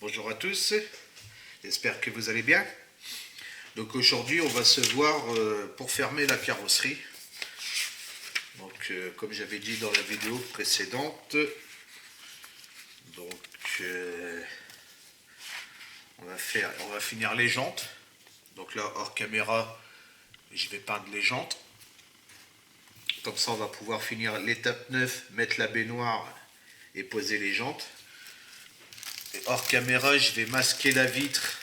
Bonjour à tous, j'espère que vous allez bien. Donc aujourd'hui on va se voir pour fermer la carrosserie. Donc comme j'avais dit dans la vidéo précédente, donc on va finir les jantes. Donc là hors caméra je vais peindre les jantes. Comme ça on va pouvoir finir l'étape 9, mettre la baignoire et poser les jantes. Et hors caméra je vais masquer la vitre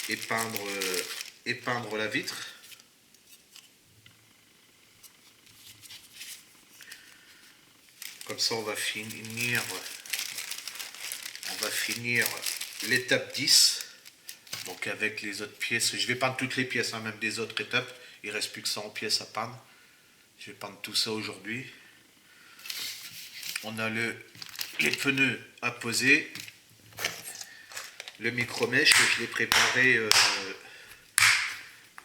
et peindre la vitre. Comme ça on va finir l'étape 10. Donc avec les autres pièces, je vais peindre toutes les pièces, même des autres étapes. Il ne reste plus que 100 pièces à peindre. Je vais peindre tout ça aujourd'hui. On a les pneus à poser. Le micro-mèche que je l'ai préparé,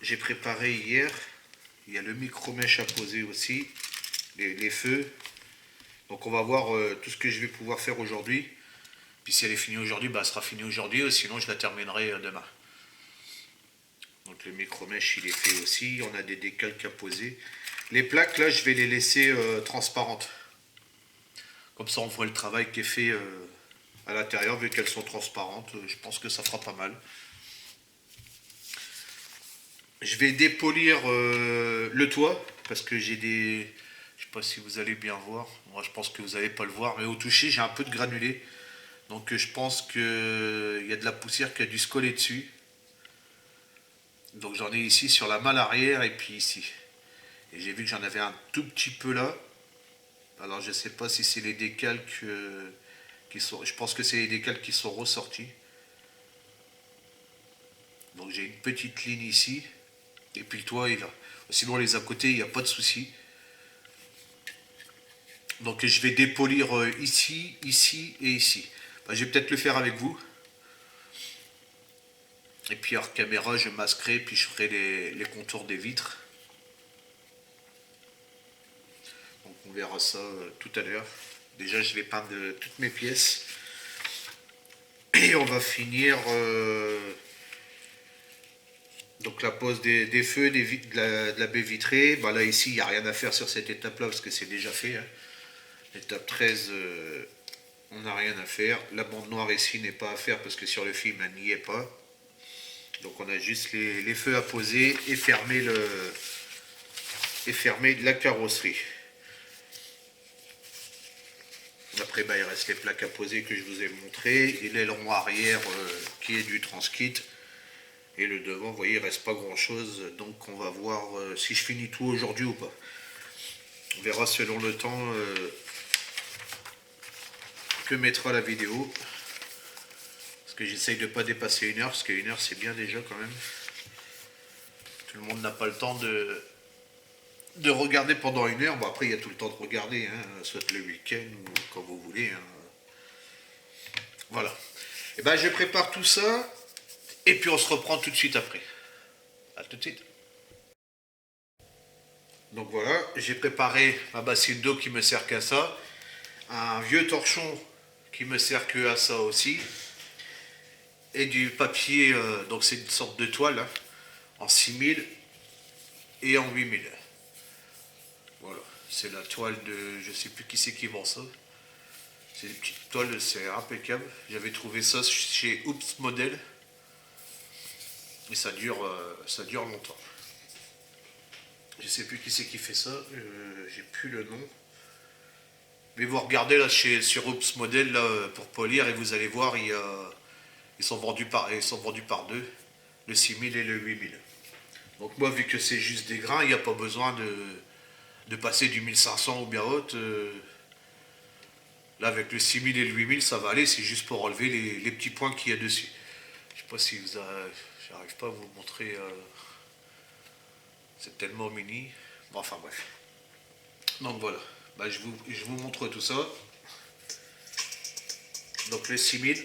j'ai préparé hier. Il y a le micro-mèche à poser aussi. Les feux. Donc on va voir tout ce que je vais pouvoir faire aujourd'hui. Puis si elle est finie aujourd'hui, elle sera finie aujourd'hui. Sinon je la terminerai demain. Donc le micro-mèche il est fait aussi. On a des décalques à poser. Les plaques là je vais les laisser transparentes. Comme ça on voit le travail qui est fait à l'intérieur. Vu qu'elles sont transparentes, je pense que ça fera pas mal. Je vais dépolir le toit. Parce que j'ai des... Je sais pas si vous allez bien voir. Moi je pense que vous n'allez pas le voir. Mais au toucher j'ai un peu de granulé. Donc je pense qu'il y a de la poussière qui a dû se coller dessus. Donc j'en ai ici sur la malle arrière et puis ici. Et j'ai vu que j'en avais un tout petit peu là. Alors je ne sais pas si c'est les décalques qui sont... Je pense que c'est les décalques qui sont ressortis. Donc j'ai une petite ligne ici. Et puis le toit est là. Sinon les à côté il n'y a pas de souci. Donc je vais dépolir ici, ici et ici. Je vais peut-être le faire avec vous. Et puis hors caméra, je masquerai, puis je ferai les contours des vitres. Donc on verra ça tout à l'heure. Déjà, je vais peindre toutes mes pièces. Et on va finir donc la pose des feux, de la baie vitrée. Là, ici, il n'y a rien à faire sur cette étape-là, parce que c'est déjà fait. L'étape 13, on n'a rien à faire. La bande noire ici n'est pas à faire, parce que sur le film, elle n'y est pas. Donc on a juste les feux à poser et fermer la carrosserie. Après il reste les plaques à poser que je vous ai montré et l'aileron arrière qui est du Transkit. Et le devant, vous voyez, il ne reste pas grand chose. Donc on va voir si je finis tout aujourd'hui ou pas. On verra selon le temps que mettra la vidéo. Parce que j'essaye de ne pas dépasser 1 heure, parce que 1 heure c'est bien déjà quand même. Tout le monde n'a pas le temps de regarder pendant 1 heure. Après il y a tout le temps de regarder, soit le week-end ou quand vous voulez. Voilà. Et je prépare tout ça, et puis on se reprend tout de suite après. A tout de suite. Donc voilà, j'ai préparé ma bassine d'eau qui me sert qu'à ça. Un vieux torchon qui me sert que à ça aussi. Et du papier, donc c'est une sorte de toile, en 6000 et en 8000. Voilà, c'est la toile de... Je sais plus qui c'est qui vend ça. C'est des petites toiles, c'est impeccable. J'avais trouvé ça chez Oops Model. Et ça dure longtemps. Je sais plus qui c'est qui fait ça. J'ai plus le nom. Mais vous regardez là sur Oops Model là, pour polir et vous allez voir, ils sont vendus par deux. Le 6000 et le 8000. Donc moi, vu que c'est juste des grains, il n'y a pas besoin de passer du 1500 ou bien haute. Là, avec le 6000 et le 8000, ça va aller. C'est juste pour enlever les petits points qu'il y a dessus. Je sais pas si vous... J'arrive pas à vous montrer... c'est tellement mini. Bon, enfin bref. Donc voilà. Je vous montre tout ça. Donc le 6000.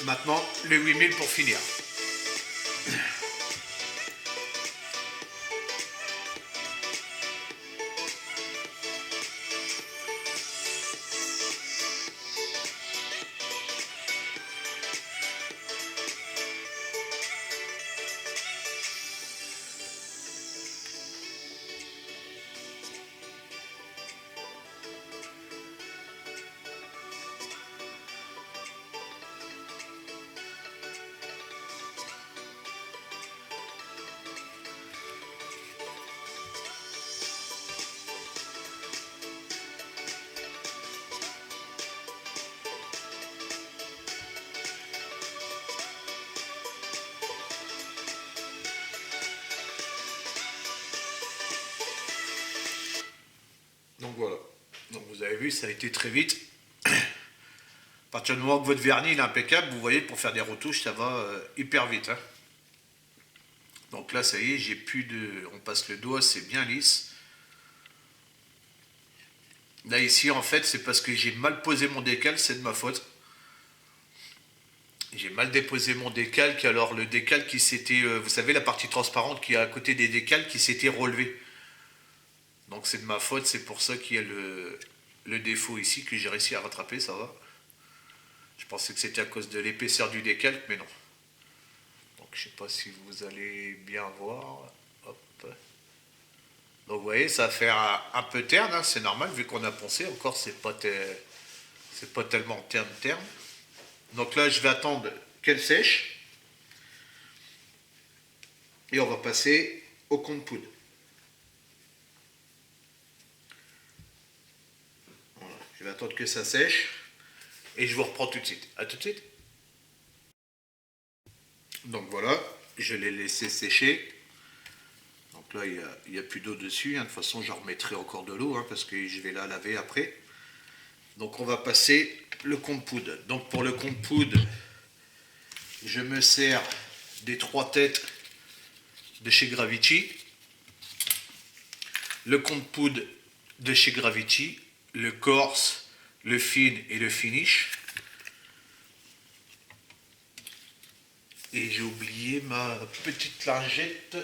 Maintenant, les 8000 pour finir. Donc voilà. Donc vous avez vu, ça a été très vite. À partir du moment que votre vernis est impeccable, vous voyez, pour faire des retouches, ça va hyper vite. Hein. Donc là, ça y est, j'ai plus de... On passe le doigt, c'est bien lisse. Là, ici, en fait, c'est parce que j'ai mal posé mon décal, c'est de ma faute. J'ai mal déposé mon décalque, alors le décalque qui s'était... vous savez, la partie transparente qui est à côté des décals qui s'était relevée. Donc c'est de ma faute, c'est pour ça qu'il y a le défaut ici que j'ai réussi à rattraper, ça va. Je pensais que c'était à cause de l'épaisseur du décalque, mais non. Donc je sais pas si vous allez bien voir. Hop. Donc vous voyez, ça va faire un peu terne, hein, c'est normal, vu qu'on a poncé, encore c'est pas tellement terne. Donc là je vais attendre qu'elle sèche. Et on va passer au compte poudre. Voilà. Je vais attendre que ça sèche. Et je vous reprends tout de suite. A tout de suite. Donc voilà, je l'ai laissé sécher. Donc là, il n'y a plus d'eau dessus. Hein. De toute façon, j'en remettrai encore de l'eau, hein, parce que je vais la laver après. Donc on va passer le compte poudre. Donc pour le compte poudre, je me sers des 3 têtes de chez Gravity. Le compte poudre de chez Gravity, le Corse, le Fine et le Finish. Et j'ai oublié ma petite lingette.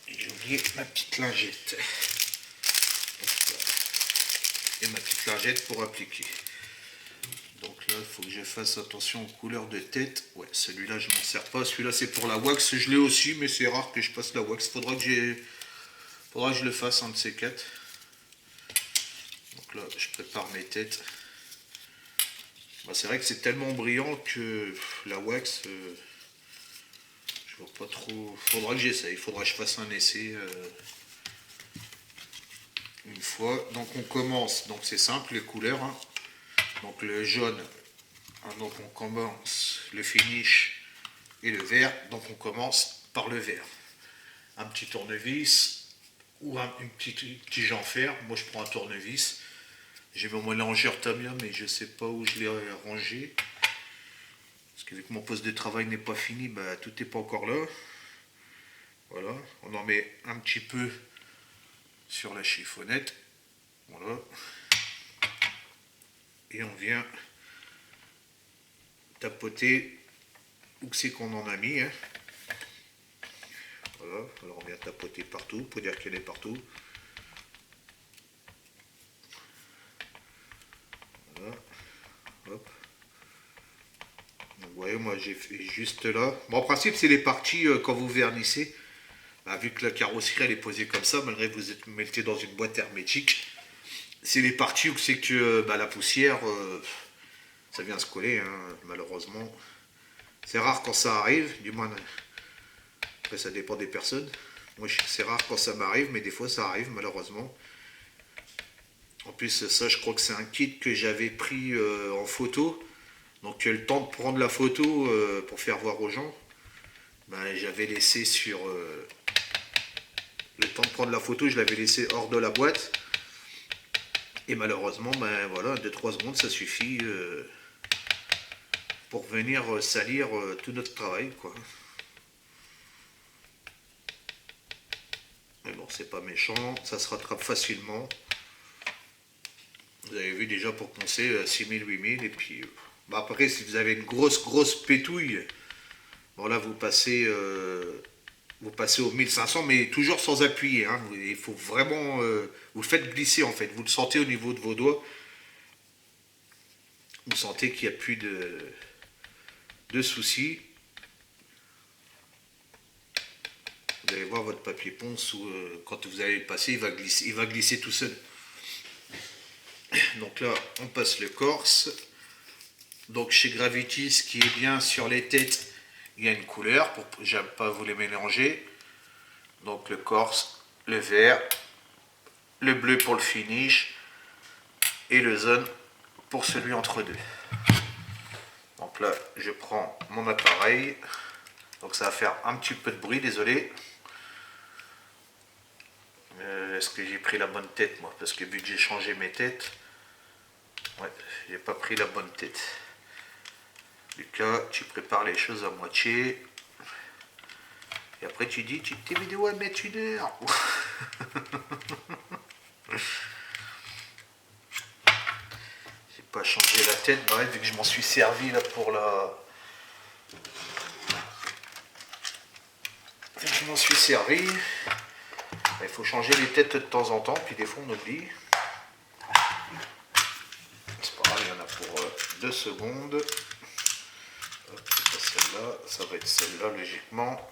J'ai oublié ma petite lingette. Et ma petite lingette pour appliquer. Donc là, il faut que je fasse attention aux couleurs de tête. Ouais, celui-là, je m'en sers pas. Celui-là, c'est pour la wax. Je l'ai aussi, mais c'est rare que je passe la wax. Faudra que je le fasse, un de ces 4. Donc là, je prépare mes têtes. Bah, c'est vrai que c'est tellement brillant que la wax, je vois pas trop. Faudra que j'essaye. Il faudra que je fasse un essai une fois. Donc on commence. Donc c'est simple, les couleurs. Hein. Donc le jaune. Donc on commence le finish et le vert. Donc on commence par le vert. Un petit tournevis ou un petit en fer. Moi je prends un tournevis. J'ai mon mélangeur Tamiya, mais je ne sais pas où je l'ai rangé. Parce que vu que mon poste de travail n'est pas fini, bah, tout n'est pas encore là. Voilà, on en met un petit peu sur la chiffonnette. Voilà. Et on vient tapoter où c'est qu'on en a mis. Hein. Voilà, alors on vient tapoter partout pour dire qu'elle est partout. Voilà. Hop. Donc, vous voyez, moi j'ai fait juste là. Bon, en principe, c'est les parties quand vous vernissez. Bah, vu que la carrosserie elle est posée comme ça, malgré que vous êtes mettez dans une boîte hermétique, c'est les parties où c'est que bah, la poussière, ça vient se coller, hein, malheureusement. C'est rare quand ça arrive, du moins, après ça dépend des personnes. Moi c'est rare quand ça m'arrive, mais des fois ça arrive malheureusement. En plus ça je crois que c'est un kit que j'avais pris en photo. Donc le temps de prendre la photo pour faire voir aux gens, ben, j'avais laissé sur... le temps de prendre la photo, je l'avais laissé hors de la boîte. Et malheureusement, ben voilà, 2-3 secondes, ça suffit pour venir salir tout notre travail, quoi. Mais bon, c'est pas méchant, ça se rattrape facilement. Vous avez vu déjà pour commencer 6000, 8000 et puis bah après si vous avez une grosse pétouille, bon là vous passez au 1500 mais toujours sans appuyer. Hein. Il faut vraiment vous le faites glisser en fait. Vous le sentez au niveau de vos doigts. Vous sentez qu'il n'y a plus de soucis. Vous allez voir votre papier ponce où quand vous allez le passer, il va glisser tout seul. Donc là, on passe le corse. Donc chez Gravity, ce qui est bien sur les têtes, il y a une couleur pour ne pas vous les mélanger. Donc le corse, le vert, le bleu pour le finish et le zone pour celui entre deux. Donc là, je prends mon appareil. Donc ça va faire un petit peu de bruit, désolé. Est-ce que j'ai pris la bonne tête moi? Parce que vu que j'ai changé mes têtes, ouais, j'ai pas pris la bonne tête. Lucas, tu prépares les choses à moitié. Et après tu dis, tes vidéos à mettre 1 heure. J'ai pas changé la tête, bref, vu que je m'en suis servi là pour la... Je m'en suis servi. Il faut changer les têtes de temps en temps, puis des fois on oublie. C'est pas grave, il y en a pour 2 secondes. Hop, c'est pas celle-là, ça va être celle-là logiquement.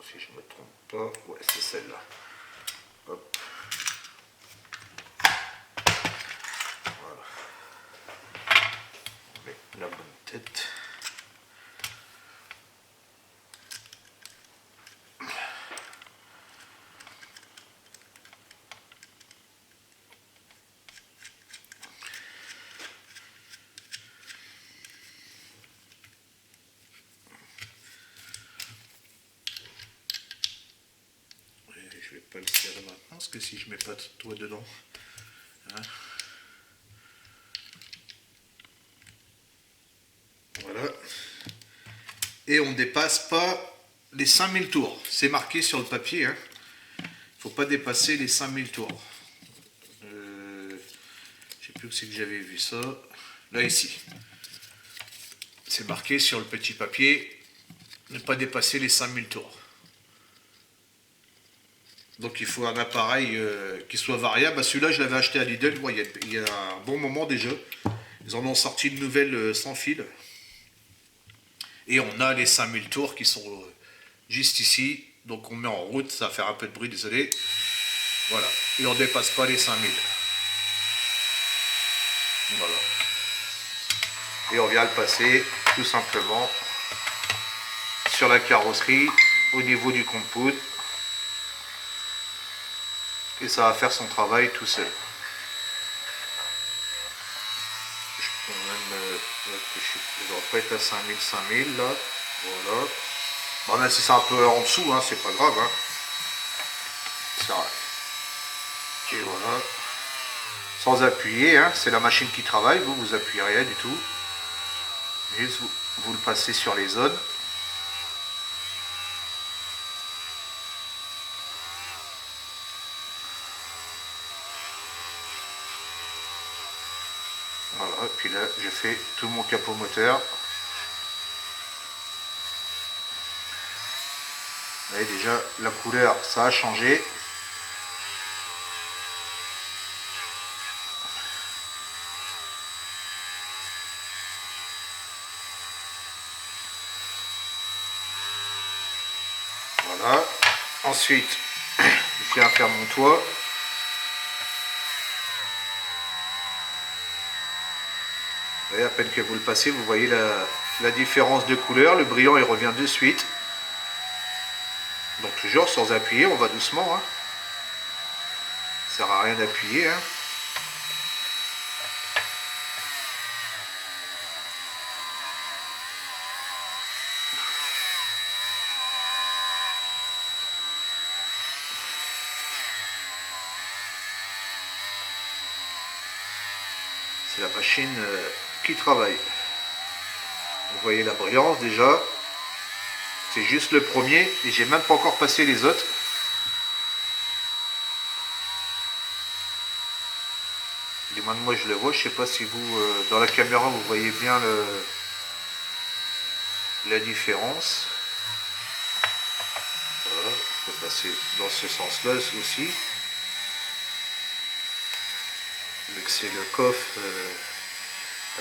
Si je me trompe pas, ouais c'est celle-là. Hop. Voilà. On met la bonne tête. Je vais pas le serrer maintenant parce que si je mets pas de toi dedans, hein. Voilà. Et on ne dépasse pas les 5000 tours. C'est marqué sur le papier. Hein. Il ne faut pas dépasser les 5000 tours. Je ne sais plus où c'est que j'avais vu ça. Là ici. C'est marqué sur le petit papier. Ne pas dépasser les 5000 tours. Donc il faut un appareil qui soit variable. Celui-là, je l'avais acheté à Lidl moi, il y a un bon moment déjà. Ils en ont sorti une nouvelle sans fil. Et on a les 5000 tours qui sont juste ici. Donc on met en route, ça va faire un peu de bruit, désolé. Voilà. Et on ne dépasse pas les 5000. Voilà. Et on vient le passer tout simplement sur la carrosserie au niveau du compte-poudre. Et ça va faire son travail tout seul. Je peux même... je dois pas être à 5000 là. Voilà. Bon, même si c'est un peu en dessous, hein, c'est pas grave. Hein. Ça... Et voilà. Sans appuyer, hein, c'est la machine qui travaille, vous appuyez rien du tout. Juste vous le passez sur les zones. Voilà, et puis là, j'ai fait tout mon capot moteur. Vous voyez déjà, la couleur, ça a changé. Voilà. Ensuite, je viens faire mon toit. Vous voyez, à peine que vous le passez, vous voyez la différence de couleur. Le brillant, il revient de suite. Donc toujours sans appuyer, on va doucement. Hein. Ça sert à rien d'appuyer. Hein. C'est la machine qui travaille. Vous voyez la brillance déjà. C'est juste le premier et j'ai même pas encore passé les autres. moi je le vois, je sais pas si vous, dans la caméra, vous voyez bien la différence. Voilà, on peut passer dans ce sens-là aussi. Vu que c'est le coffre,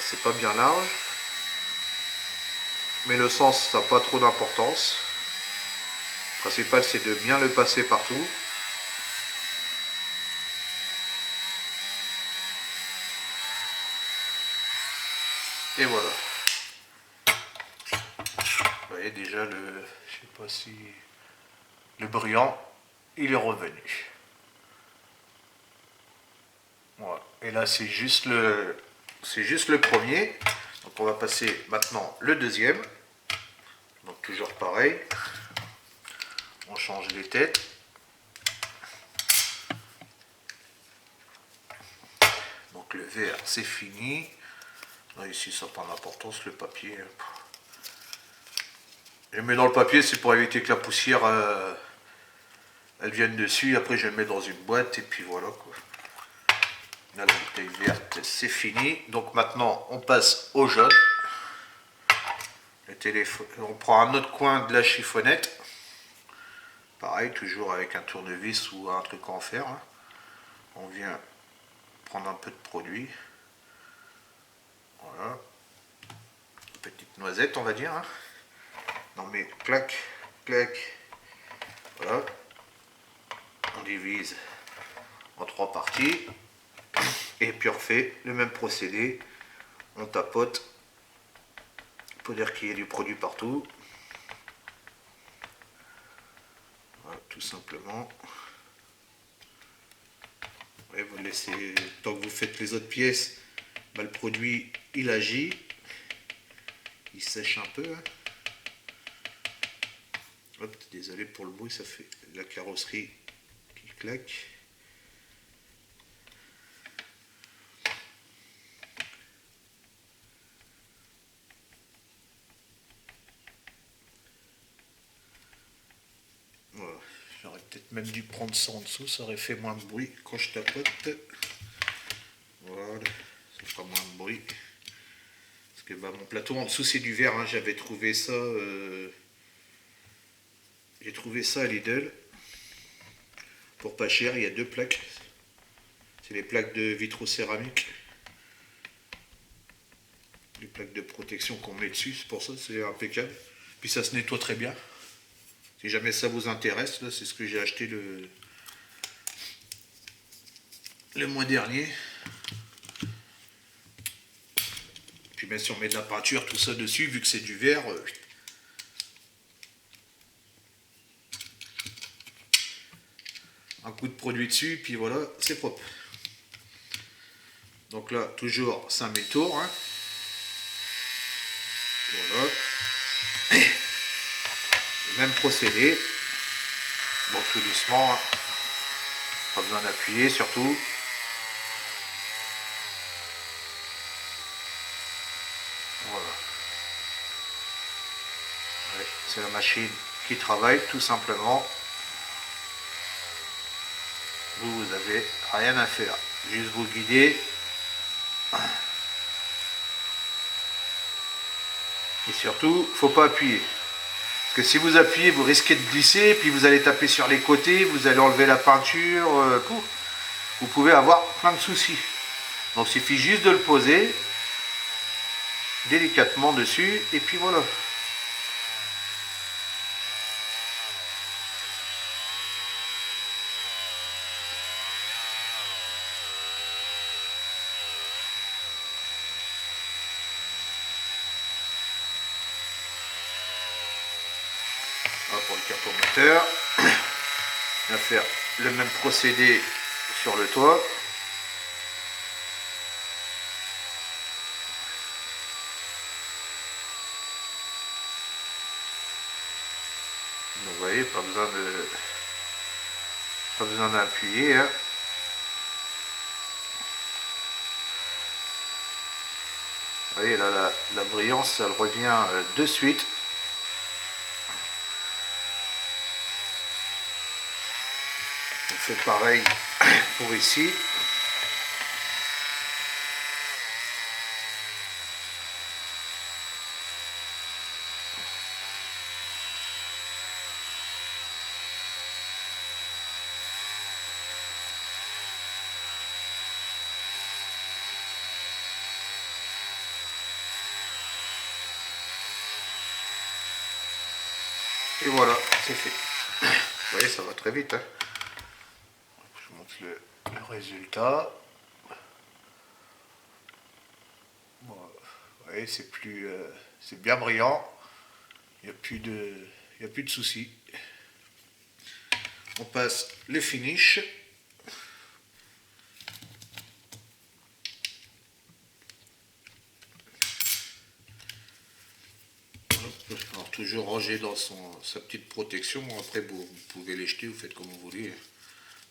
c'est pas bien large. Mais le sens, ça n'a pas trop d'importance. Le principal, c'est de bien le passer partout. Et voilà. Vous voyez déjà je sais pas si le brillant, il est revenu. Voilà. Et là, c'est juste le premier. Donc on va passer maintenant le deuxième. Donc toujours pareil. On change les têtes. Donc le vert, c'est fini. Là, ici, ça n'a pas d'importance, le papier. Je le mets dans le papier, c'est pour éviter que la poussière elle vienne dessus. Après, je le mets dans une boîte et puis voilà quoi. Là, la bouteille verte, c'est fini. Donc maintenant, on passe au jaune. Le téléphone, on prend un autre coin de la chiffonnette. Pareil, toujours avec un tournevis ou un truc en fer. Hein. On vient prendre un peu de produit. Voilà. Petite noisette, on va dire. Hein. Non mais, clac, clac. Voilà. On divise en 3 parties. Et puis on refait le même procédé. On tapote pour dire qu'il y ait du produit partout. Voilà, tout simplement. Et vous laissez, tant que vous faites les autres pièces, bah, le produit il agit. Il sèche un peu. Hein. Hop, désolé pour le bruit, ça fait la carrosserie qui claque. Voilà. J'aurais peut-être même dû prendre ça en dessous, ça aurait fait moins de bruit quand je tapote. Voilà, ça fera moins de bruit. Parce que bah, mon plateau en dessous c'est du verre, hein. J'avais trouvé ça. J'ai trouvé ça à Lidl. Pour pas cher, il y a 2 plaques. C'est les plaques de vitrocéramique. Les plaques de protection qu'on met dessus, c'est pour ça, c'est impeccable. Puis ça se nettoie très bien. Si jamais ça vous intéresse, là, c'est ce que j'ai acheté le mois dernier. Puis bien si on met de la peinture, tout ça dessus, vu que c'est du verre, un coup de produit dessus, puis voilà, c'est propre. Donc là, toujours 5000 tours. Hein. Voilà. Le même procédé. Bon, tout doucement. Hein. Pas besoin d'appuyer surtout. Voilà. Ouais, c'est la machine qui travaille tout simplement. Vous avez rien à faire. Juste vous guider. Et surtout, faut pas appuyer. Parce que si vous appuyez, vous risquez de glisser, puis vous allez taper sur les côtés, vous allez enlever la peinture. Vous pouvez avoir plein de soucis. Donc il suffit juste de le poser délicatement dessus, et puis voilà. Pour le capot moteur, on va faire le même procédé sur le toit. Donc, vous voyez, pas besoin d'appuyer. Hein. Vous voyez là, la brillance, elle revient de suite. On fait pareil pour ici. Et voilà, c'est fait. Vous voyez, ça va très vite. Hein. Je vous montre le résultat. Bon, vous voyez, c'est bien brillant. Il n'y a plus de soucis. On passe le finish. Alors, toujours rangé dans sa petite protection. Après, vous pouvez les jeter, vous faites comme vous voulez.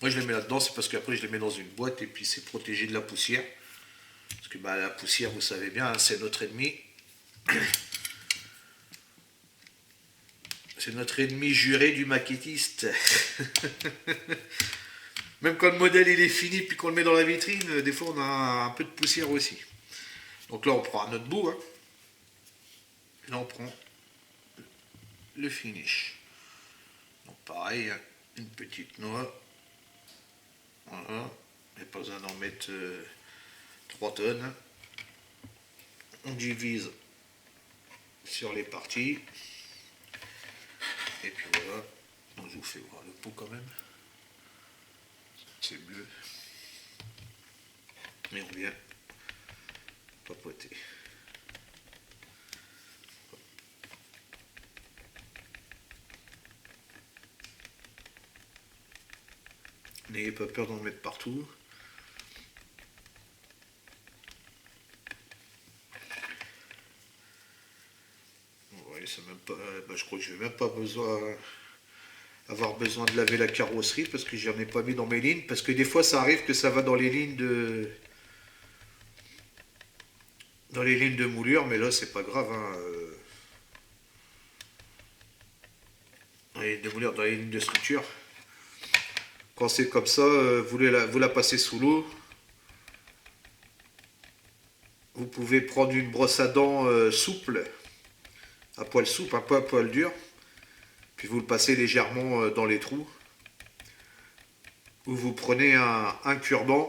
Moi, je les mets là-dedans, c'est parce qu'après, je les mets dans une boîte et puis c'est protégé de la poussière. Parce que bah, la poussière, vous savez bien, hein, c'est notre ennemi. C'est notre ennemi juré du maquettiste. Même quand le modèle il est fini puis qu'on le met dans la vitrine, des fois on a un peu de poussière aussi. Donc là, on prend un autre bout. Hein. Là, on prend le finish. Donc pareil, hein, une petite noix. Voilà. Il n'y a pas besoin d'en mettre 3 tonnes. On divise sur les parties. Et puis voilà. Donc, je vous fais voir le pot quand même. C'est bleu. Et on vient papoter. N'ayez pas peur d'en mettre partout. Ouais, c'est même pas, bah, je crois que je vais même pas avoir besoin de laver la carrosserie parce que j'en ai pas mis dans mes lignes. Parce que des fois, ça arrive que ça va dans les lignes de moulure, mais là, c'est pas grave. Hein. Dans les lignes de moulure, dans les lignes de structure. Quand c'est comme ça, vous la passez sous l'eau. Vous pouvez prendre une brosse à dents souple, à poil souple, un peu à poil dur. Puis vous le passez légèrement dans les trous. Ou vous prenez un cure-dent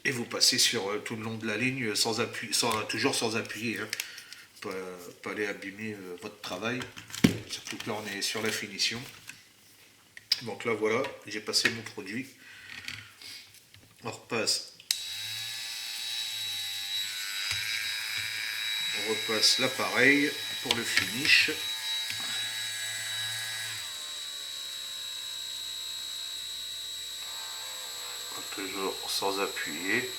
et vous passez sur tout le long de la ligne sans appui, toujours sans appuyer. Hein. Pas aller abîmer votre travail. Surtout que là on est sur la finition. Donc là voilà, j'ai passé mon produit. On repasse. On repasse l'appareil pour le finish. Toujours sans appuyer.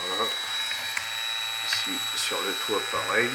Voilà. Ici sur le toit pareil.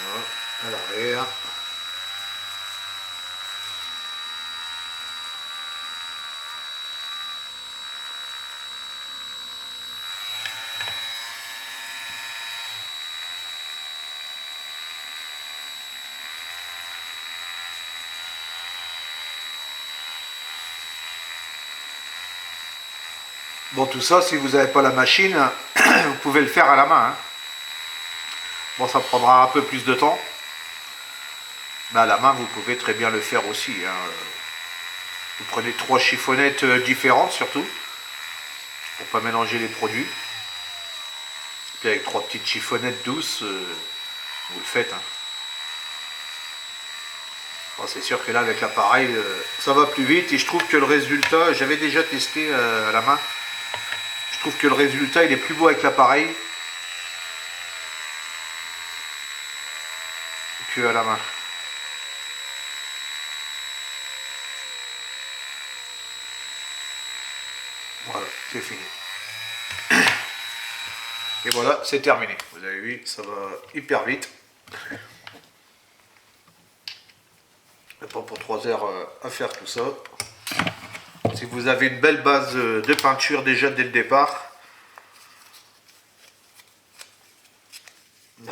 Voilà, à l'arrière. Bon, tout ça, si vous n'avez pas la machine, vous pouvez le faire à la main. Hein. Bon, ça prendra un peu plus de temps. Mais à la main, vous pouvez très bien le faire aussi. Hein. Vous prenez 3 chiffonnettes différentes surtout, pour pas mélanger les produits. Puis avec 3 petites chiffonnettes douces, vous le faites. Hein. Bon, c'est sûr que là avec l'appareil ça va plus vite et je trouve que le résultat, j'avais déjà testé à la main, je trouve que le résultat il est plus beau avec l'appareil que à la main. Voilà, c'est fini. Et voilà, c'est terminé. Vous avez vu, ça va hyper vite. Pas pour 3 heures à faire tout ça. Si vous avez une belle base de peinture déjà dès le départ,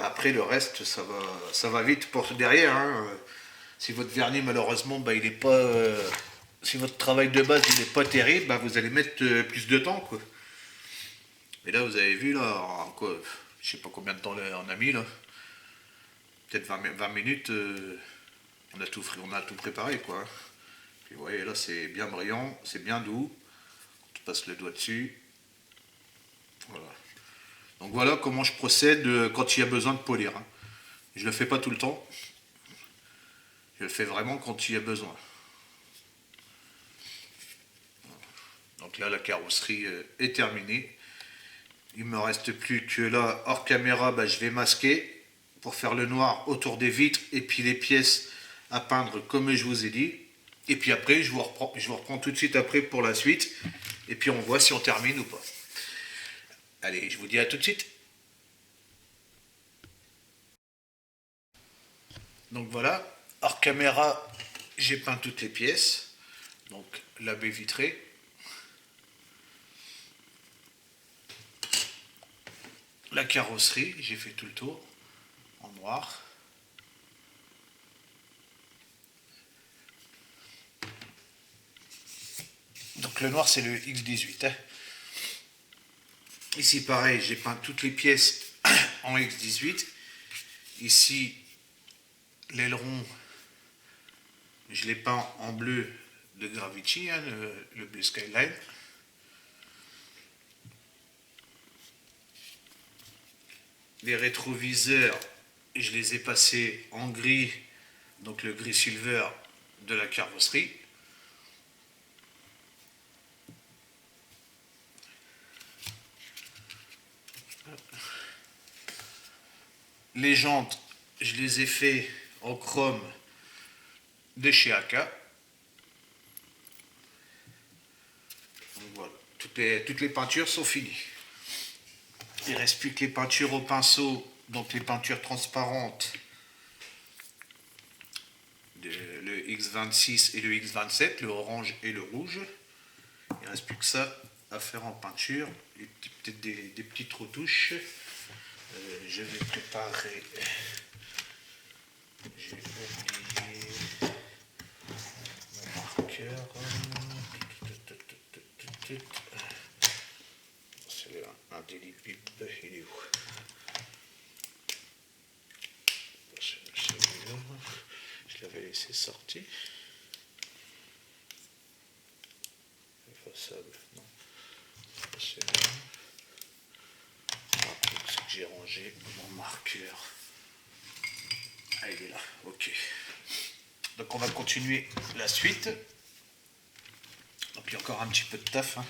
après le reste ça va vite pour derrière. Hein. Si votre vernis malheureusement il est pas, si votre travail de base il n'est pas terrible, vous allez mettre plus de temps quoi. Et là vous avez vu là, quoi, je sais pas combien de temps on a mis là, peut-être 20 minutes, on a tout préparé quoi. Puis vous voyez là c'est bien brillant, c'est bien doux, tu passes le doigt dessus, voilà. Donc voilà comment je procède quand il y a besoin de polir. Hein. Je le fais pas tout le temps, je le fais vraiment quand il y a besoin. Donc là la carrosserie est terminée. Il me reste plus que là, hors caméra, je vais masquer pour faire le noir autour des vitres et puis les pièces à peindre comme je vous ai dit. Et puis après, je vous reprends tout de suite après pour la suite. Et puis on voit si on termine ou pas. Allez, je vous dis à tout de suite. Donc voilà, hors caméra, j'ai peint toutes les pièces. Donc la baie vitrée. La carrosserie, j'ai fait tout le tour en noir. Donc le noir c'est le X18. Hein. Ici pareil, j'ai peint toutes les pièces en X18. Ici, l'aileron, je l'ai peint en bleu de Gravity, hein, le bleu Skyline. Les rétroviseurs, je les ai passés en gris, donc le gris silver de la carrosserie. Les jantes, je les ai fait en chrome de chez Aka. Donc voilà, toutes les peintures sont finies. Il ne reste plus que les peintures au pinceau, donc les peintures transparentes, le X26 et le X27, le orange et le rouge. Il ne reste plus que ça à faire en peinture, peut-être des petites retouches. Je vais préparer. J'ai oublié mon marqueur. C'est un délibib, il est où? Celui-là, je l'avais laissé sortir. Effaçable, non. Celui-là. C'est que j'ai rangé mon marqueur. Ah, il est là, ok. Donc on va continuer la suite. Donc il y a encore un petit peu de taf. Hein.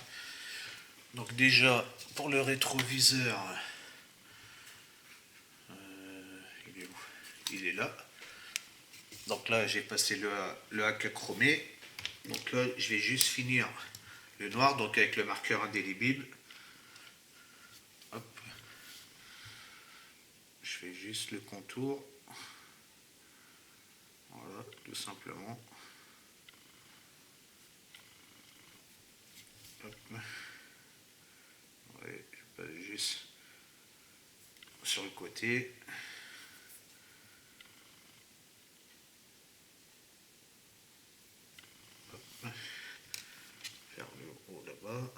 Donc déjà, pour le rétroviseur, il est où? Il est là. Donc là, j'ai passé le Aka chromé. Donc là, je vais juste finir le noir, donc avec le marqueur indélébile. Hop. Je fais juste le contour. Voilà, tout simplement. Hop. Ouais, je passe juste sur le côté. Hop. Faire le haut là-bas.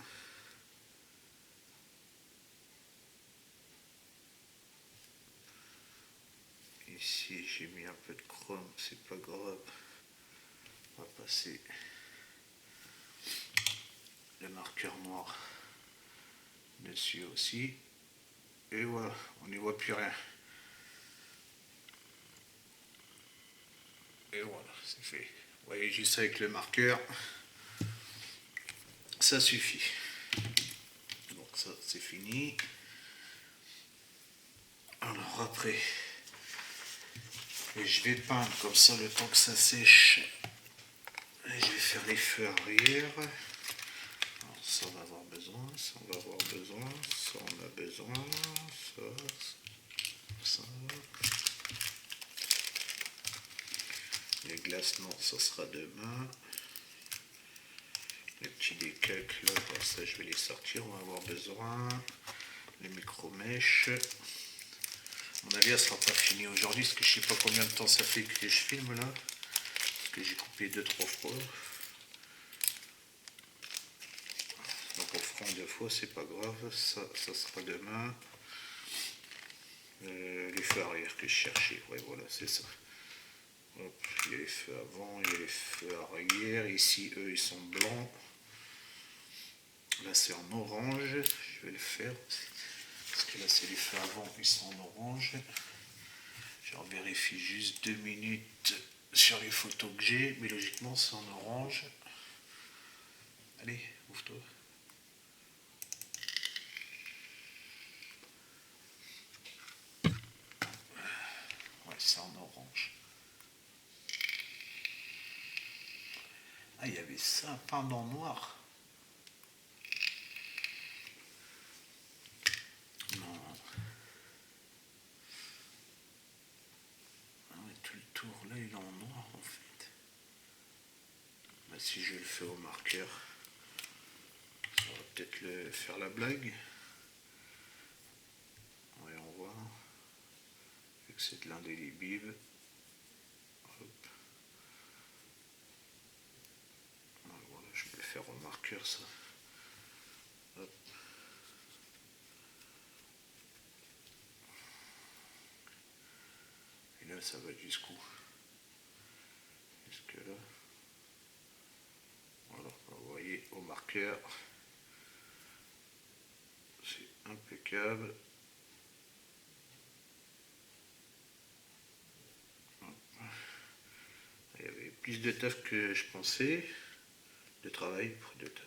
Ici, j'ai mis un peu de chrome, c'est pas grave. On va passer le marqueur noir dessus aussi. Et voilà, on n'y voit plus rien. Et voilà, c'est fait. Vous voyez juste avec le marqueur, ça suffit. Donc ça c'est fini. Alors après, et je vais peindre comme ça le temps que ça sèche. Et je vais faire les feux arrière. Alors ça on va avoir besoin, ça on va avoir besoin, ça on a besoin, ça. Les glaces non, ça sera demain. Les petits décalques là, ça je vais les sortir, on va avoir besoin. Les micro-mèches. À mon avis, elle sera pas finie aujourd'hui, parce que je sais pas combien de temps ça fait que je filme là. Parce que j'ai coupé 2-3 fois. Donc on fera en 2 fois, c'est pas grave. Ça sera demain. Les feux arrière que je cherchais. Ouais, voilà, c'est ça. Hop, il y a les feux avant, il y a les feux arrière. Ici, eux, ils sont blancs. Là, c'est en orange. Je vais le faire. Parce que là, c'est les feux avant, ils sont en orange. Je vérifie juste 2 minutes sur les photos que j'ai. Mais logiquement, c'est en orange. Allez, ouvre-toi. Ouais, c'est en orange. Ah, il y avait ça peint en noir. Non. Ah ouais, tout le tour là, il est en noir en fait. Bah, si je le fais au marqueur, ça va peut-être le faire la blague. Voyons voir. Vu que c'est de l'indélébile. Hop. Voilà, je peux le faire au marqueur ça. Hop. Et là, ça va jusqu'où? Jusque là. Voilà, vous voyez au marqueur. C'est impeccable. Il y avait plus de taf que je pensais. De travail pour de taf.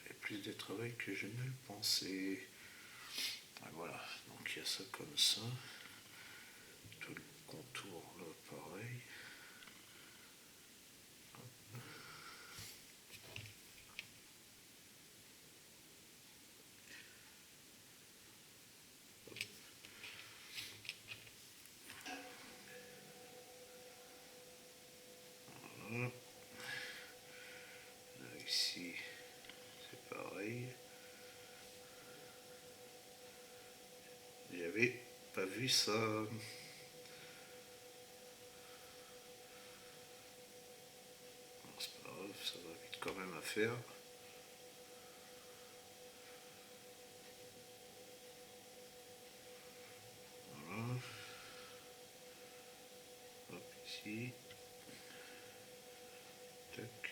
Il y a plus de travail que je ne le pensais. Et voilà, donc il y a ça comme ça. Tout le contour là, pareil. Voilà. Là, ici, c'est pareil. J'avais pas vu ça. C'est pas grave, ça va vite quand même à faire. Voilà. Hop, ici. Tac.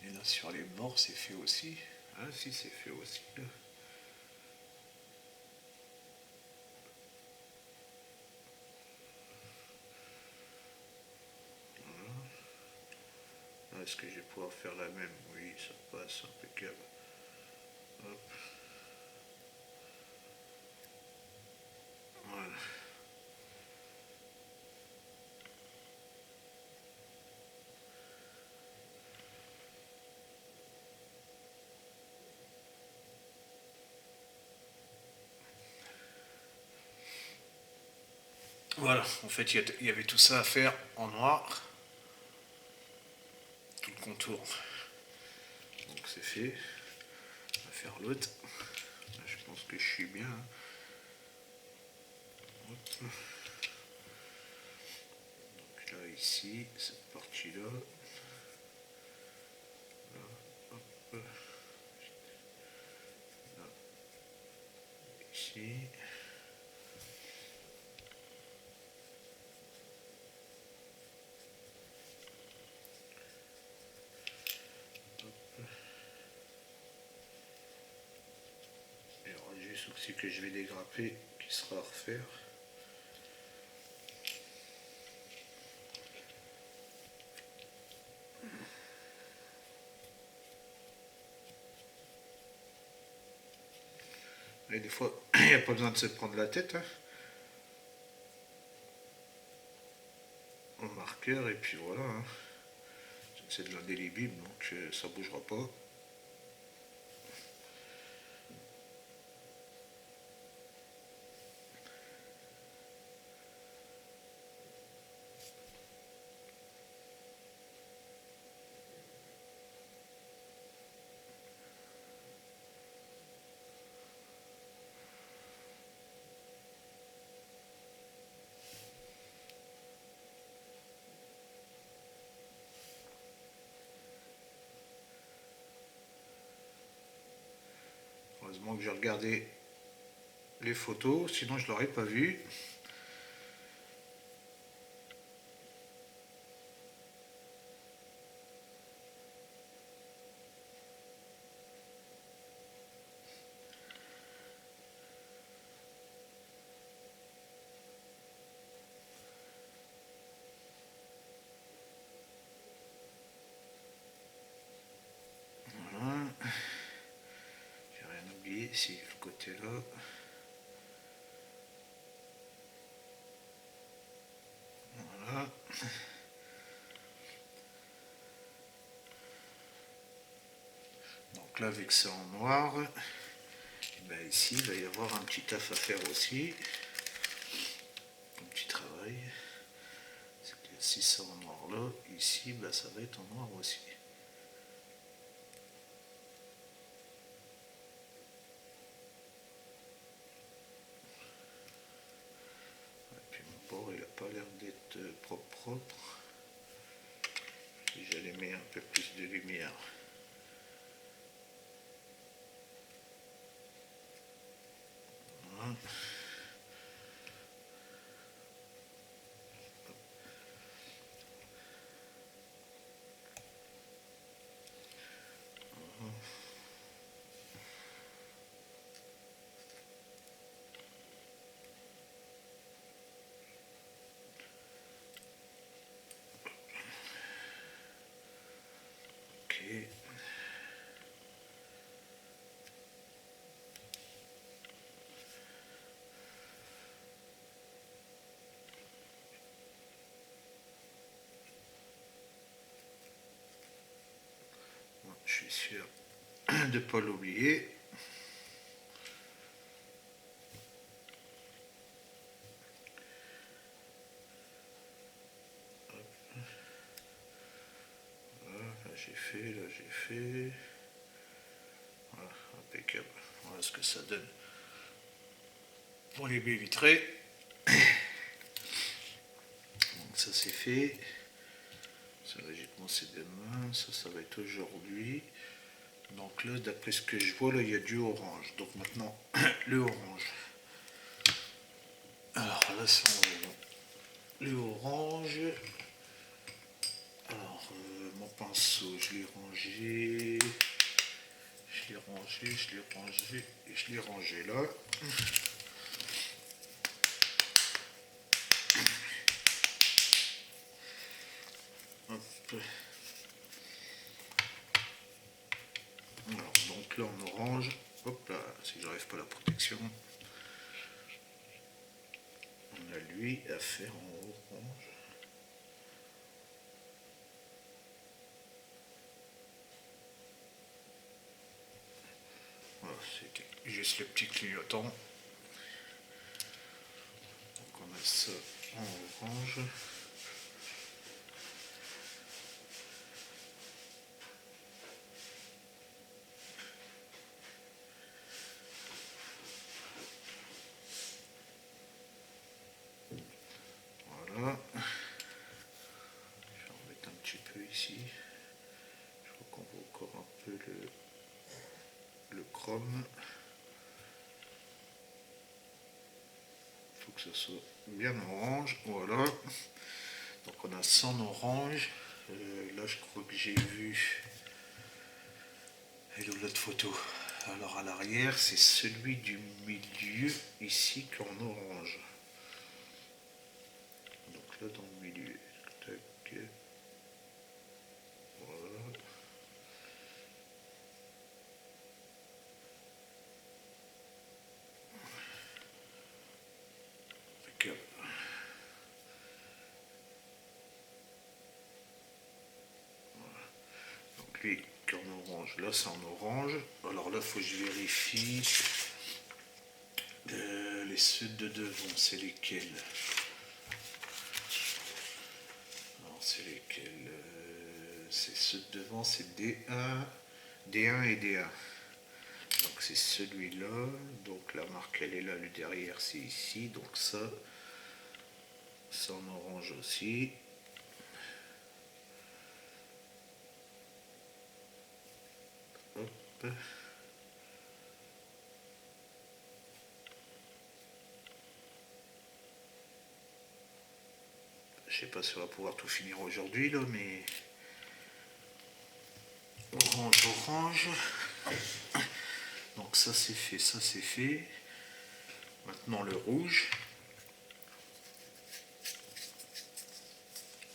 Et là, sur les bords, c'est fait aussi. Ah si, c'est fait aussi là. Voilà. Est-ce que je vais pouvoir faire la même? Oui, ça passe impeccable. Hop. Voilà. Voilà, en fait, il y avait tout ça à faire en noir. Tout le contour. Donc c'est fait. On va faire l'autre. Je pense que je suis bien. Hop. Donc là, ici, cette partie-là. Là, hop. Là, ici. Et alors, juste aussi que je vais dégrapper, il sera à refaire. Et des fois, il n'y a pas besoin de se prendre la tête. Hein. Au marqueur, et puis voilà. Hein. C'est de l'indélébile, donc ça bougera pas. Heureusement que j'ai regardé les photos, sinon je l'aurais pas vu. Voilà. J'ai rien oublié ici, le côté là. Voilà. Donc là, vu que c'est en noir, ben ici, il va y avoir un petit taf à faire aussi. Un petit travail. C'est que si c'est en noir là, ici, ben, ça va être en noir aussi. Et puis mon bord, il n'a pas l'air d'être propre. Si j'allais mettre un peu plus de lumière. Voilà. Ok. Bon, je suis sûr de ne pas l'oublier. Là j'ai fait. Voilà, impeccable. Voilà ce que ça donne pour les baies vitrées. Donc ça c'est fait. Ça logiquement c'est demain, ça va être aujourd'hui. Donc là, d'après ce que je vois, là il y a du orange. Donc maintenant, le orange. Alors là c'est en le orange. Alors mon pinceau, je l'ai rangé. Je l'ai rangé là. Hop. Alors, donc là en orange, hop là, si j'arrive pas à la protection, on a lui à faire en orange. Voilà, c'était juste le petit clignotant. Donc on a ça en orange. Voilà. Je vais en mettre un petit peu ici. Je crois qu'on voit encore un peu le chrome. Il faut que ça soit bien orange. Voilà. Donc on a 100 orange. Là je crois que j'ai vu. Et l'autre photo. Alors à l'arrière, c'est celui du milieu ici qu'en orange. Donc là dans le milieu. Tac. Voilà. Impeccable. Donc lui en orange, là c'est en orange. Alors là faut que je vérifie les ceux de devant, c'est lesquels? Alors c'est lesquels? C'est ceux de devant, c'est D1 et D1. Donc c'est celui-là, donc la marque elle est là, le derrière c'est ici, donc ça en orange aussi. Hop. Je sais pas si on va pouvoir tout finir aujourd'hui là, mais orange. Donc ça c'est fait, ça c'est fait. Maintenant le rouge.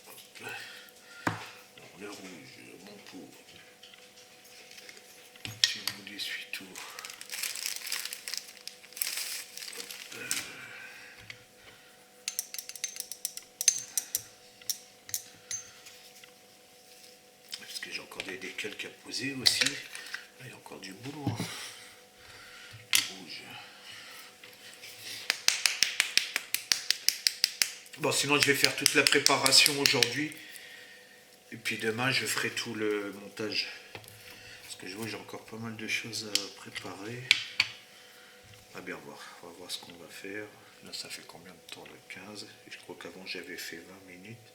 Hop. Alors, le rouge, mon pot. Tu me l'essuie tout. Parce que j'ai encore des calques à poser aussi. Il y a encore du boulot. Le rouge. Bon, sinon je vais faire toute la préparation aujourd'hui. Et puis demain je ferai tout le montage. Parce que je vois que j'ai encore pas mal de choses à préparer. On va bien voir. On va voir ce qu'on va faire. Là ça fait combien de temps? Le 15. Et je crois qu'avant j'avais fait 20 minutes.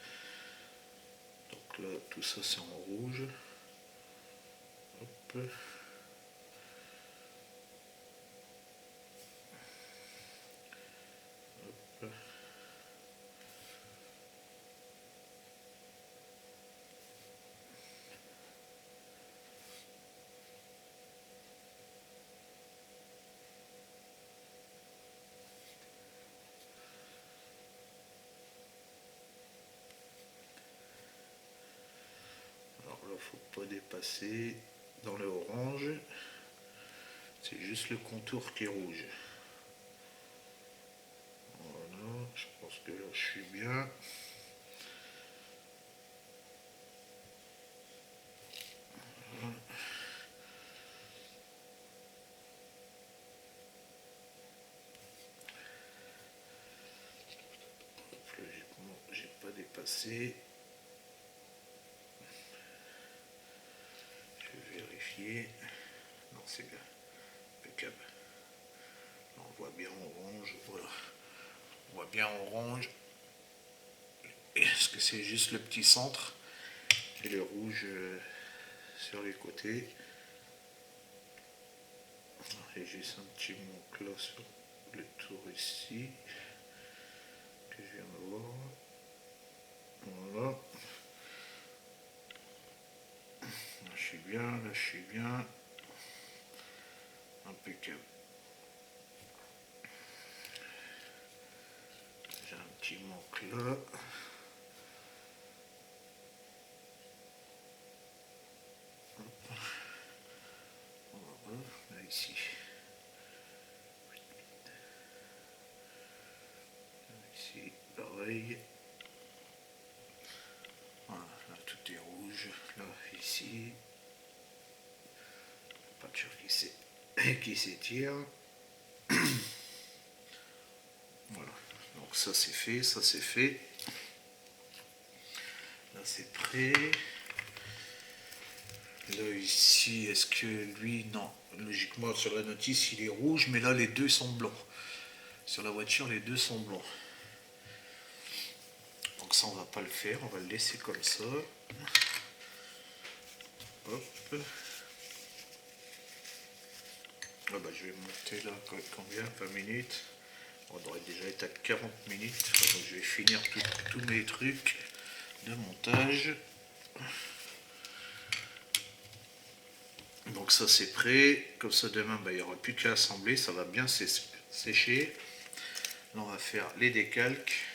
Donc là tout ça c'est en rouge. Hop. Hop. Alors là faut pas dépasser dans le orange. C'est juste le contour qui est rouge. Voilà, je pense que là je suis bien. Voilà. Logiquement, j'ai pas dépassé. Je vais vérifier. Non, c'est bien. Impeccable. Là, on voit bien orange. Voilà. On voit bien orange. Est-ce que c'est juste le petit centre et le rouge sur les côtés? Et juste un petit manque là sur le tour ici que je viens de voir. Voilà. Là je suis bien, là je suis bien. Impeccable. J'ai un petit manque là. Voilà, là ici. Ici, pareil. Voilà, là tout est rouge. Là, ici. Pas de peinture qui s'étire. Voilà. Donc ça c'est fait, ça c'est fait. Là c'est prêt. Là ici, est-ce que lui, non. Logiquement sur la notice il est rouge, mais là les deux sont blancs. Sur la voiture les deux sont blancs. Donc ça on va pas le faire, on va le laisser comme ça. Hop. Ah bah, je vais monter là combien? 20 minutes. On devrait déjà être à 40 minutes. Donc je vais finir tous mes trucs de montage. Donc ça c'est prêt. Comme ça demain, il n'y aura plus qu'à assembler. Ça va bien sécher. Là on va faire les décalques.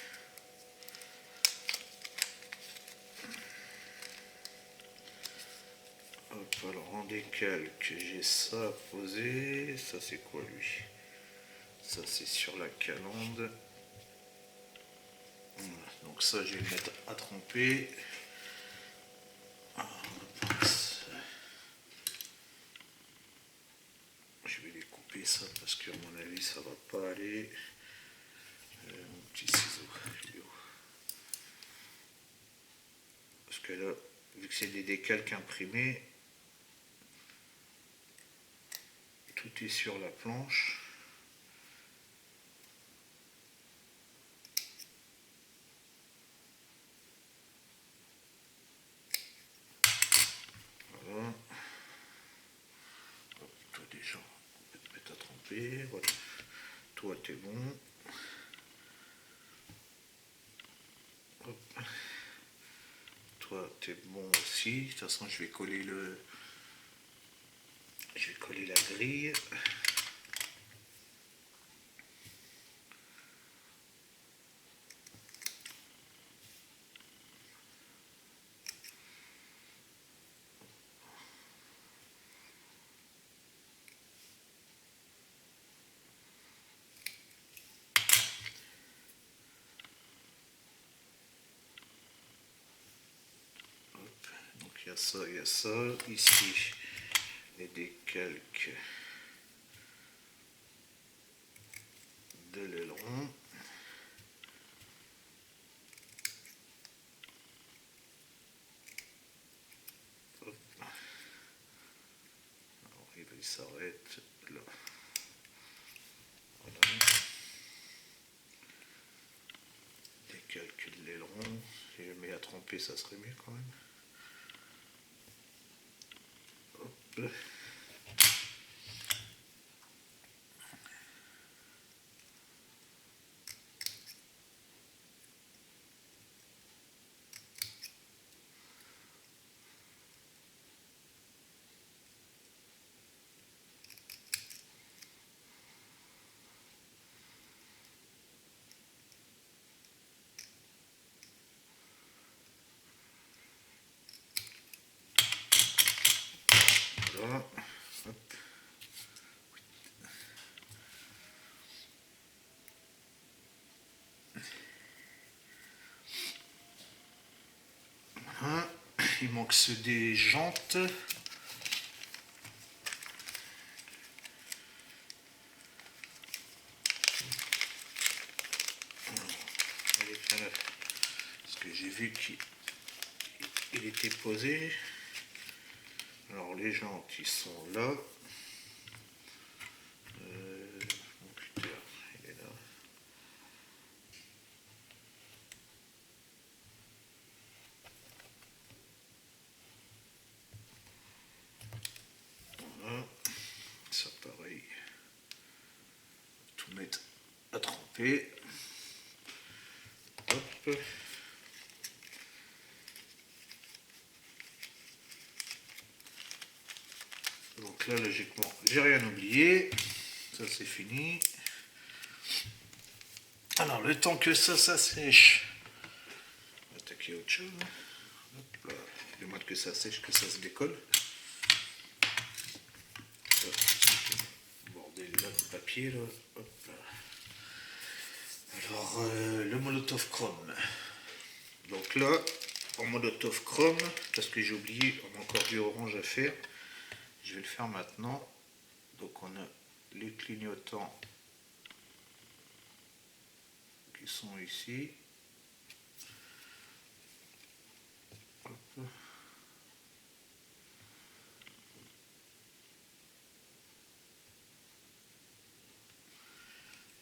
Hop, alors en décalque, j'ai ça à poser. Ça c'est quoi lui? Ça c'est sur la calandre. Voilà. Donc ça je vais le mettre à tremper. Je vais découper ça parce qu'à mon avis ça va pas aller. Mon petit ciseau. Parce que là, vu que c'est des décalques imprimés, tout est sur la planche. Voilà. Hop, toi déjà, on va te mettre à tremper. Voilà. Toi t'es bon. Hop. Toi t'es bon aussi. De toute façon je vais coller la grille. Donc il y a ça, il y a ça. Ici, les décalques de l'aileron. Alors il s'arrête là. Voilà. Décalque de l'aileron. Si je le mets à tremper, ça serait mieux quand même. Hop. Voilà. Hop. Voilà. Il manque ceux des jantes. Parce que j'ai vu qu'il était posé. Alors les jantes, ils sont là. Mon cutter, il est là. Voilà. Ça pareil. Tout mettre à tremper. Hop. Donc là, logiquement, j'ai rien oublié. Ça, c'est fini. Alors, le temps que ça sèche, on va attaquer autre chose. Hop là. Le moins que ça sèche, que ça se décolle. Bordel là, le papier là. Hop là. Alors, le molotov chrome. Donc là, en molotov chrome, parce que j'ai oublié, on a encore du orange à faire. Je vais le faire maintenant. Donc on a les clignotants qui sont ici. Hop.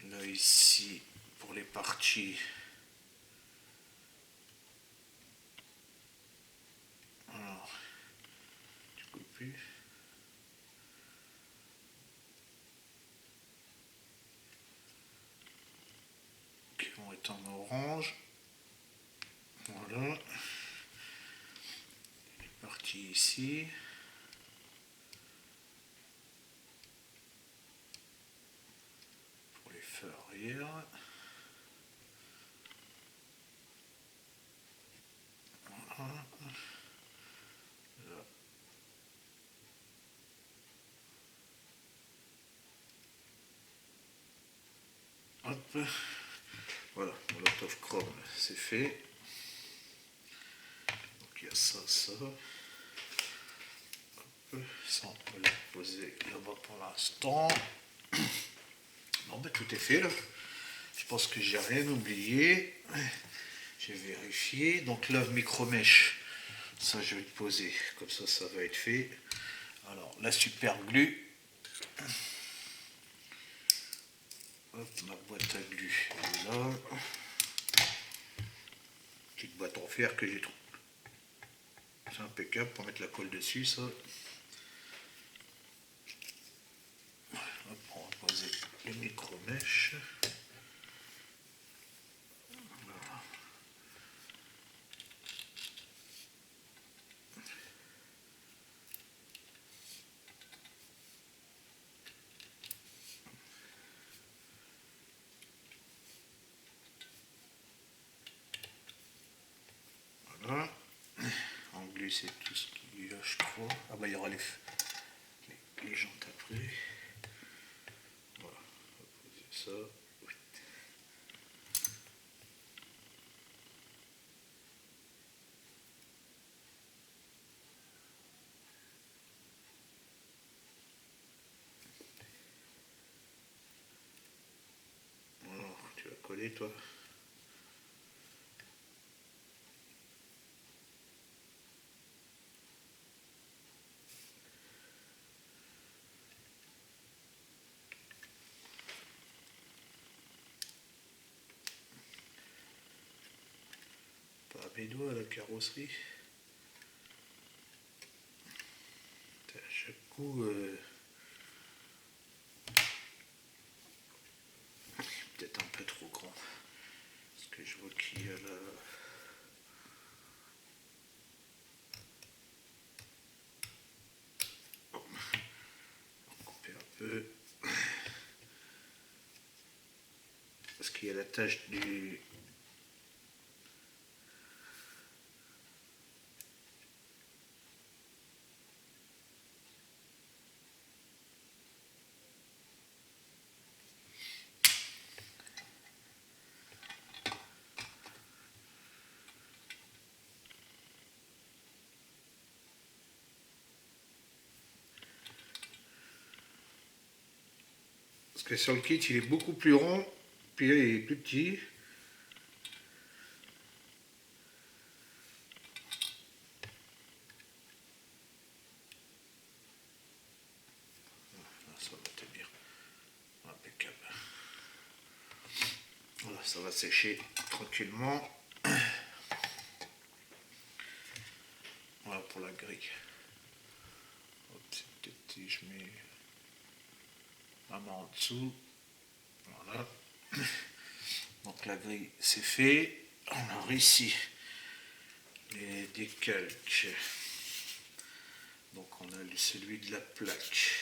Là ici, pour les parties, alors, du coup plus. Qui vont être en orange. Voilà. Les parties ici. derrière. Voilà. Là. Hop. Voilà, mon lot of chrome, c'est fait. Donc il y a ça, ça. Hop. Ça, on peut le poser là-bas pour l'instant. Bon, ben, tout est fait là. Je pense que j'ai rien oublié. J'ai vérifié. Donc là, micro-mèche. Ça, je vais le poser. Comme ça va être fait. Alors, la super glue. Hop, ma boîte à glu, elle est là. Petite boîte en fer que j'ai trouvé. C'est impeccable pour mettre la colle dessus, ça. Hop, on va poser les micro-mèches. Voilà. Voilà. En glu, c'est tout ce qu'il y a, je crois. Ah bah il y aura les jantes après. Voilà, on va poser ça. Oui. Alors, tu vas coller toi. Pas à mes doigts la carrosserie. À chaque coup, peut-être un peu trop grand. Parce que je vois qu'il y a là. On va couper un peu. Parce qu'il y a la tache du. Parce que sur le kit, il est beaucoup plus rond, puis là, il est plus petit. Là, ça va tenir. Impeccable. Voilà, ça va sécher tranquillement. Voilà pour la grille. Hop, peut-être si je mets ma main en dessous. Voilà. Donc la grille, c'est fait. Alors ici, les décalques. Donc on a celui de la plaque.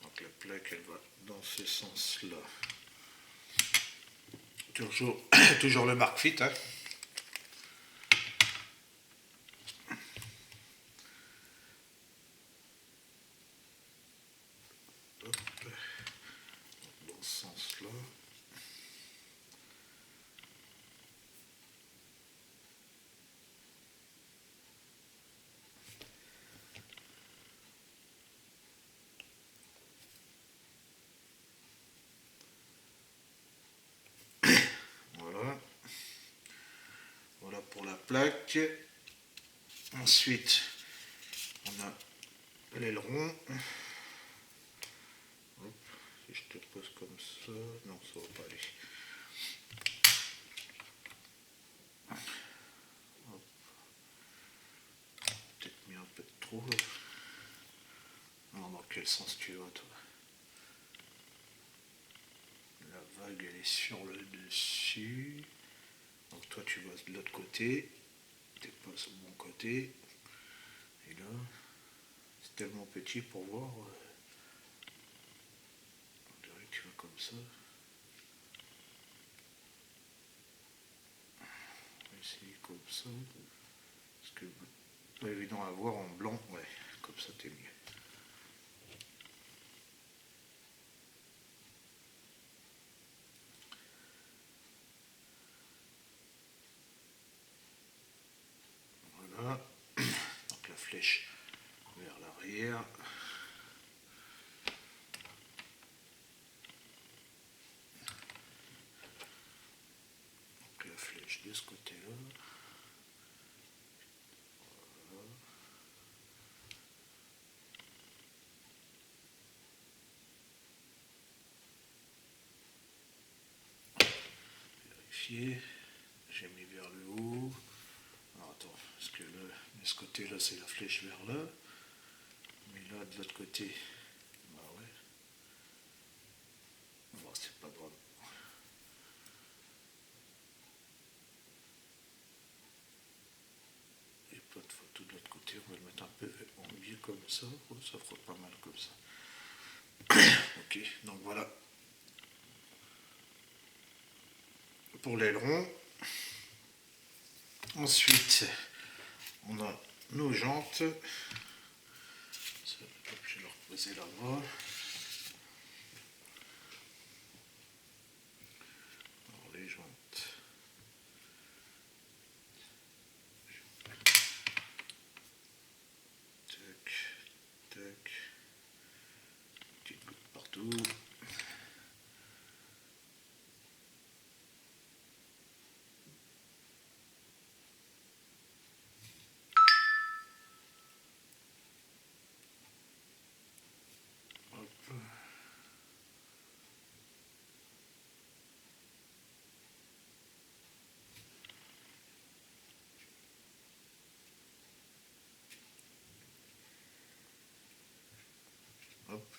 Donc la plaque, elle va dans ce sens-là. Toujours, toujours le Mark Fit. Hein. Hop. Dans ce sens-là. Voilà. Voilà pour la plaque. Ensuite, on a l'aileron. Hop, si je te pose comme ça, non, ça va pas aller. Hop. Peut-être mis un peu de trop. Non, dans quel sens tu vas, toi? La vague, elle est sur le dessus. Donc toi, tu vas de l'autre côté. Tu pas sur le bon côté. Et là, c'est tellement petit pour voir. On dirait que tu vas comme ça. essayer comme ça. Parce que pas évident à voir en blanc. Ouais, comme ça t'es mieux. Voilà. Donc la flèche vers l'arrière. Donc la flèche de ce côté-là. Voilà. Vérifier. J'ai mis vers le haut. Alors attends, parce que là, de ce côté-là, c'est la flèche vers là. Mais là, de l'autre côté, bah ouais. Bon, c'est pas grave. Et pas de photo de l'autre côté, on va le mettre un peu en biais comme ça. Oh, ça frotte pas mal comme ça. Ok, donc voilà. Pour l'aileron. Ensuite, on a nos jantes. Ça, hop, je vais le reposer là-bas. Alors les jantes. Tac, tac. Petite goutte partout. Hop. Hop.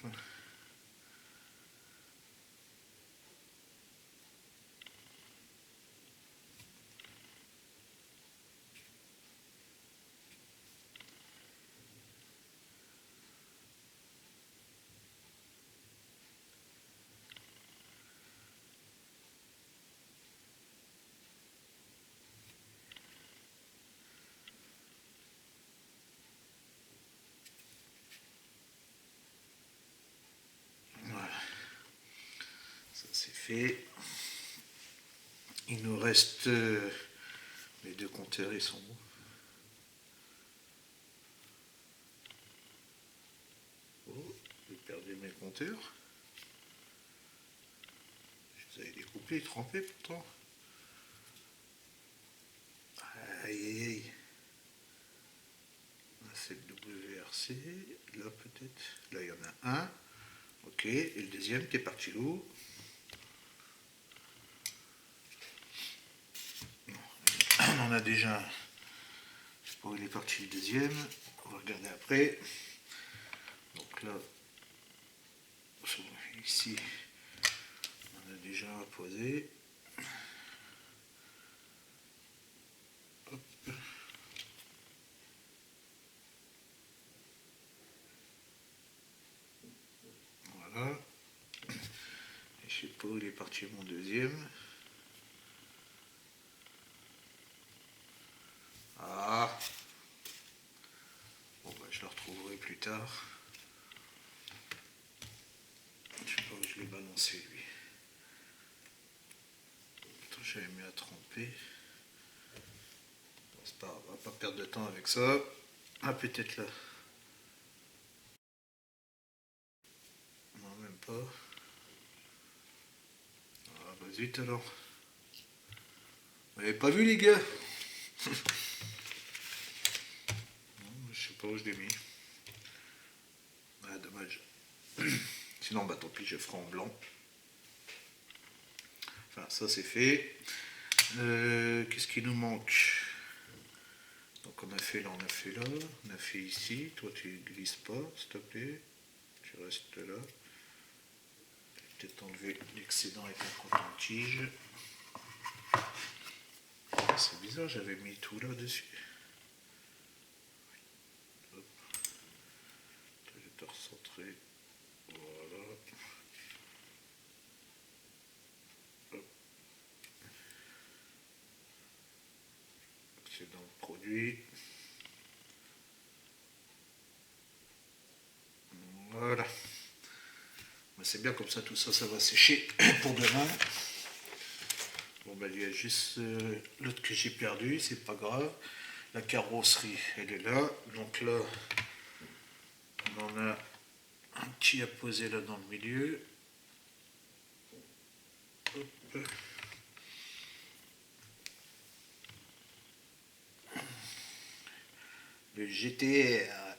Voilà. Ça c'est fait. Il nous reste les deux compteurs, ils sont où? Oh, j'ai perdu mes compteurs. Je les avais découpés, trempés pourtant. Aïe aïe aïe. Là c'est le WRC. Là peut-être. Là il y en a un. Ok. Et le deuxième, t'es parti où? On en a déjà un. Je sais pas où il est parti le deuxième. On va regarder après. Donc là, ici, on a déjà un posé. Hop. Voilà. Et je sais pas où il est parti mon deuxième. Ah. Bon bah je le retrouverai plus tard. Je sais pas où je l'ai balancé lui. Attends, j'avais mis à tremper. Bon, c'est pas grave, on va pas perdre de temps avec ça. Ah peut-être là. Non même pas. Ah bah zut alors. Vous l'avez pas vu les gars? Je sais pas où je l'ai mis. Ah dommage. Sinon bah tant pis, je ferai en blanc. Enfin ça c'est fait. Qu'est-ce qui nous manque? Donc on a fait là, on a fait là, on a fait ici. Toi tu glisses pas, s'il te plaît. Tu restes là. Peut-être enlever l'excédent avec un coton-tige. C'est bizarre, j'avais mis tout là dessus. Hop. Je vais te recentrer. Voilà. Hop. aujourd'hui. Voilà. C'est bien comme ça, tout ça, ça va sécher pour demain. Bon, ben, il y a juste l'autre que j'ai perdu, c'est pas grave. La carrosserie, elle est là. Donc là, on en a un petit à poser là dans le milieu. Hop. Le GTR.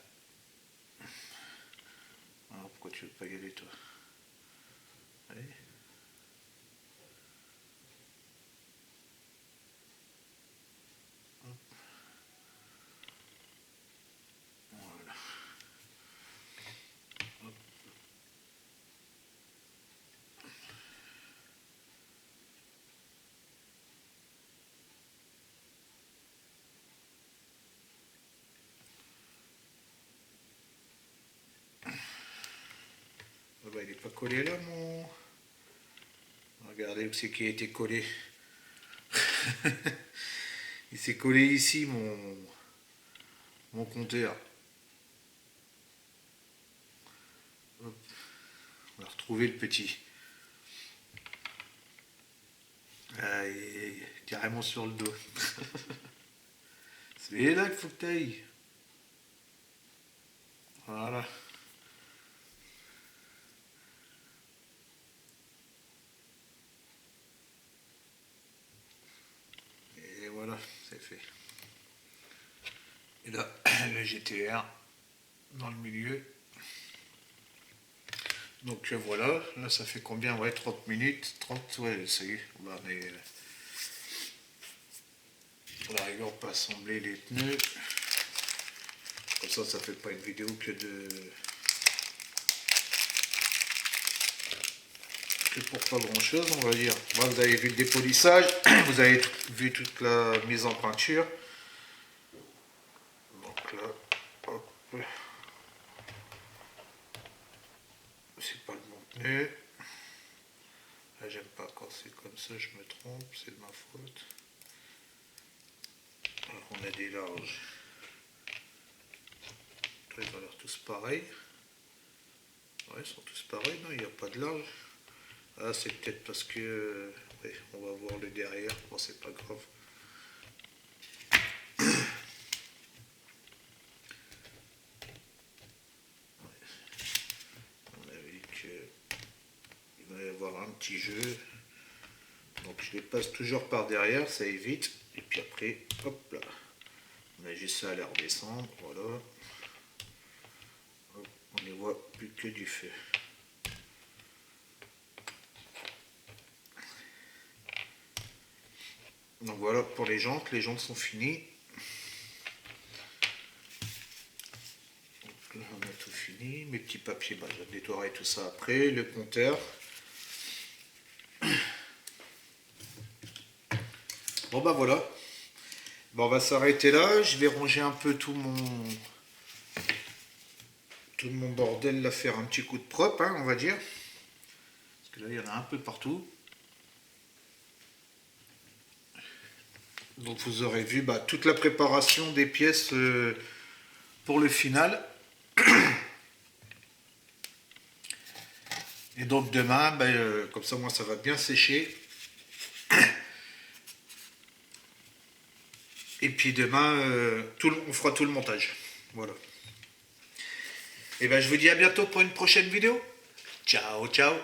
Alors, pourquoi tu veux pas y aller, toi? Allez. Voilà. Hop. Ah bah, il n'est pas collé là, mon... Regardez où c'est qui a été collé. Il s'est collé ici, mon compteur. Hop. On a retrouvé le petit. Ah, il est carrément sur le dos. C'est là qu'il faut que tu ailles. Voilà. Et voilà, c'est fait. Et là, le GTR dans le milieu. Donc voilà, là ça fait combien? Ouais, 30 minutes. 30, ouais, ça y est. On arrive, on peut assembler les pneus. Comme ça fait pas une vidéo que pour pas grand chose, on va dire. Moi, vous avez vu le dépolissage, vous avez vu toute la mise en peinture. Donc là, hop. C'est pas le bon pneu. Là, j'aime pas quand c'est comme ça, je me trompe, c'est de ma faute. Alors, on a des larges. Ils ont l'air tous pareils. Ouais, ils sont tous pareils, non, il n'y a pas de large. Ah, c'est peut-être parce que... ouais, on va voir le derrière, bon, c'est pas grave. On a vu qu'il va y avoir un petit jeu. Donc je les passe toujours par derrière, ça évite. Et puis après, hop là. On a juste ça à les redescendre, voilà. Hop, on ne voit plus que du feu. Donc voilà pour les jantes sont finies. Donc là on a tout fini, mes petits papiers, bah, je nettoierai tout ça après, le compteur. Bon bah voilà, bon, on va s'arrêter là, je vais ranger un peu tout mon bordel là, faire un petit coup de propre, hein, on va dire. Parce que là il y en a un peu partout. Donc vous aurez vu bah, toute la préparation des pièces pour le final. Et donc demain, bah, comme ça moi ça va bien sécher. Et puis demain, on fera tout le montage. Voilà. Et ben je vous dis à bientôt pour une prochaine vidéo. Ciao, ciao.